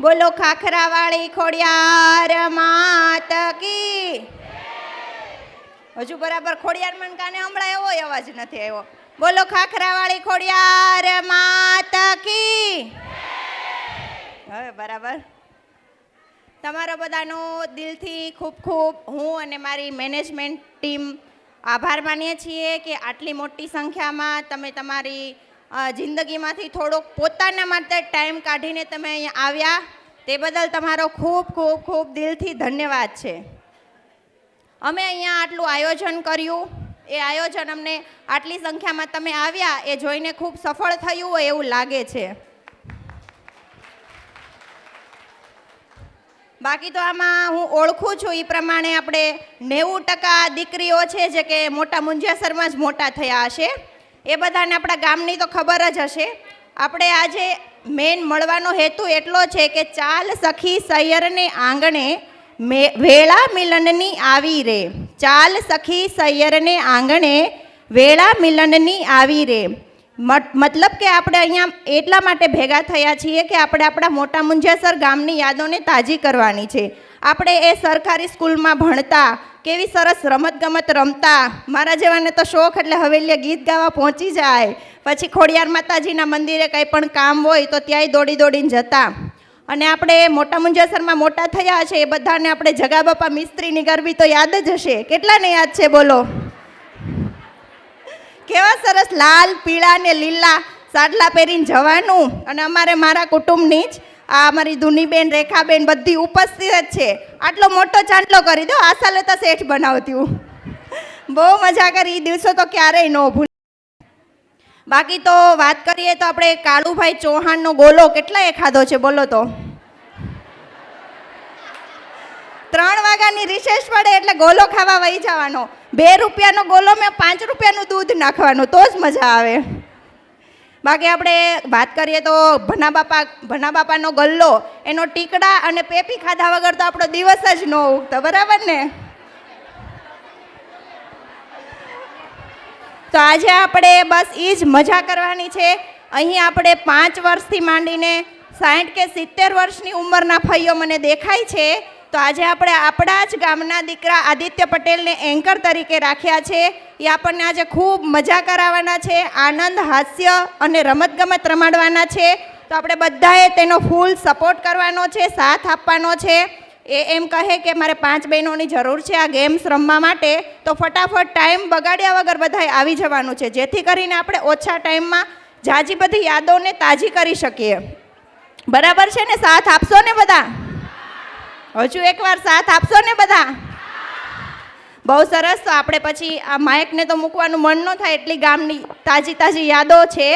બોલો ખાખરાવાળી ખોડિયાર માત કી. હજુ બરાબર ખોડિયાર મન કાને હમણાં એવો અવાજ નથી આવ્યો. બોલો ખાખરાવાળી ખોડિયાર માત કી. હવે બરાબર. તમારો બધાનો દિલથી ખૂબ ખૂબ હું અને મારી મેનેજમેન્ટ ટીમ આભાર માનીએ છીએ કે આટલી મોટી સંખ્યામાં તમે તમારી જિંદગીમાંથી થોડોક પોતાના માટે ટાઈમ કાઢીને તમે અહીંયા આવ્યા, તે બદલ તમારો ખૂબ ખૂબ ખૂબ દિલથી ધન્યવાદ છે. અમે અહીંયા આટલું આયોજન કર્યું, એ આયોજન અમને આટલી સંખ્યામાં તમે આવ્યા એ જોઈને ખૂબ સફળ થયું હોય એવું લાગે છે. બાકી તો આમાં હું ઓળખું છું એ પ્રમાણે આપણે 90% દીકરીઓ છે જે કે મોટા મુંજિયાસરમાં જ મોટા થયા હશે. એ બધાને આપણા ગામની તો ખબર જ હશે. આપણે આજે મેન મળવાનો હેતુ એટલો છે કે ચાલ સખી સૈયરને આંગણે વેળા મિલનની આવી રે. ચાલ સખી સૈયરને આંગણે વેળા મિલનની આવી રે. મતલબ કે આપણે અહીંયા એટલા માટે ભેગા થયા છીએ કે આપણે આપણા મોટા મુંજિયાસર ગામની યાદોને તાજી કરવાની છે. આપણે એ સરકારી સ્કૂલમાં ભણતા, કેવી સરસ રમતગમત રમતા. મારા જેવાને તો શોખ એટલે હવેલીએ ગીત ગાવા પહોંચી જાય, પછી ખોડિયાર માતાજીના મંદિરે કંઈ પણ કામ હોય તો ત્યાંય દોડી દોડીને જતા. અને આપણે મોટા મુંજિયાસરમાં મોટા થયા છે એ બધાને આપણે જગા બાપા મિસ્ત્રીની ગરબી તો યાદ જ હશે. કેટલાને યાદ છે બોલો? કેવા સરસ લાલ પીળા ને લીલા સાડલા પહેરીને જવાનું. અને અમારે મારા કુટુંબની જ આ અમારી ધુનીબેન, રેખાબેન બધી ઉપસ્થિત જ છે. આટલો મોટો ચાંદલો કરી દો, આ સાલે તો શેઠ બનાવતી હું. બહુ મજા કરી, એ દિવસો તો ક્યારેય ન ભૂલ. બાકી તો વાત કરીએ તો આપણે કાળુભાઈ ચૌહાણનો ગોલો કેટલાએ ખાધો છે બોલો તો? 3 વાગ્યાની રિસેસ પડે એટલે ગોલો ખાવા વહી જવાનો. 2 રૂપિયાનો ગોલો મેં 5 રૂપિયાનું દૂધ નાખવાનું તો જ મજા આવે. બાકી આપણે વાત કરીએ તો ભના બાપાનો ગલ્લો, એનો ટીકડા અને પેપી ખાધા વગર તો આપણો દિવસ જ ન ઉગતો, બરાબર ને? તો આજે આપણે બસ એ જ મજા કરવાની છે. અહીં આપણે 5 વર્ષથી માંડીને 60 કે 70 વર્ષની ઉંમરના ભાઈઓ મને દેખાય છે. તો આજે આપણે આપણા જ ગામના દીકરા આદિત્ય પટેલને એન્કર તરીકે રાખ્યા છે. એ આપણને આજે ખૂબ મજા કરાવવાના છે, આનંદ, હાસ્ય અને રમતગમત રમાડવાના છે. તો આપણે બધાએ તેનો ફૂલ સપોર્ટ કરવાનો છે, સાથ આપવાનો છે. એ એમ કહે કે મારે 5 બહેનોની જરૂર છે આ ગેમ્સ રમવા માટે, તો ફટાફટ ટાઈમ બગાડ્યા વગર બધાએ આવી જવાનું છે, જેથી કરીને આપણે ઓછા ટાઈમમાં જાજી બધી યાદોને તાજી કરી શકીએ. બરાબર છે ને? સાથ આપશો ને બધા? હજુ એકવાર સાથ આપશો ને બધા? બહુ સરસ. તો આપણે પછી આ માઇકને તો મૂકવાનું મન ન થાય એટલી ગામની તાજી તાજી યાદો છે.